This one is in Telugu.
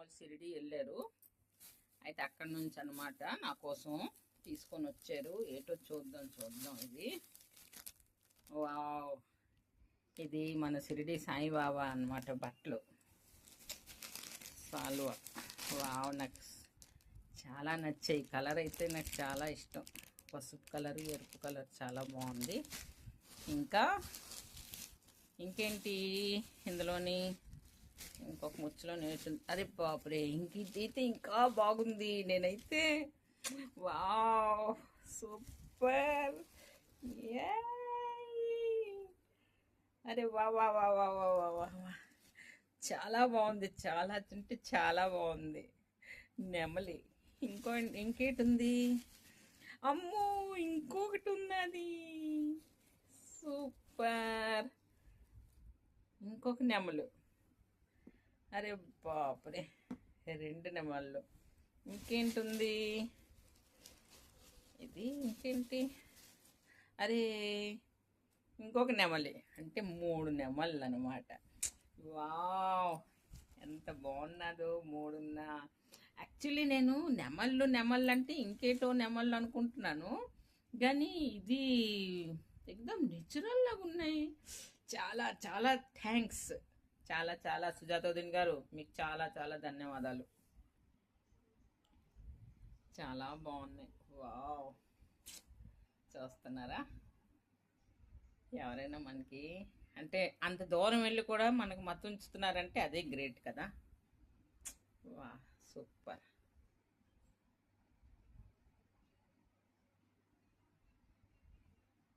వాళ్ళు షిరిడి వెళ్ళారు. అయితే అక్కడి నుంచి అనమాట నా కోసం తీసుకొని వచ్చారు. ఏటో చూద్దాం. ఇది వావ్, ఇది మన షిరిడి సాయిబాబా అనమాట బట్టలు సాల్వా. వావ్, నాకు చాలా నచ్చాయి. కలర్ అయితే నాకు చాలా ఇష్టం. పసుపు కలరు, ఎరుపు కలర్ చాలా బాగుంది. ఇంకేంటి ఇందులోని ఇంకొక ముచ్చలో నేర్చుంది. అరే బాపురే, ఇంకైతే ఇంకా బాగుంది. నేనైతే వావ్, సూపర్. అరే వా వా వా వా వా వా వా వా. చాలా బాగుంది. చాలా అంటే చాలా బాగుంది. నెమలి. ఇంకేటి ఉంది? అమ్మో, ఇంకొకటి ఉన్నది. సూపర్. ఇంకొక నెమలు. అరే బాపురే, 2 నెమళ్ళు. ఇంకేంటుంది ఇది? ఇంకేంటి? అరే, ఇంకొక నెమలి. అంటే 3 నెమళ్ళు అనమాట. వావ్, ఎంత బాగున్నదో. 3 ఉన్నా. యాక్చువల్లీ నేను నెమళ్ళు అంటే ఇంకేటో నెమళ్ళు అనుకుంటున్నాను, కానీ ఇది ఎక్దమ్ నేచురల్ లాగా ఉన్నాయి. చాలా చాలా థ్యాంక్స్. చాలా సుజాతోదిన్ గారు, మీకు చాలా చాలా ధన్యవాదాలు. చాలా బాగున్నాయి. వావ్, చూస్తున్నారా? ఎవరైనా మనకి అంటే అంత దూరం వెళ్ళి కూడా మనకు మత్తు ఉంచుతున్నారంటే అదే గ్రేట్ కదా. వా, సూపర్.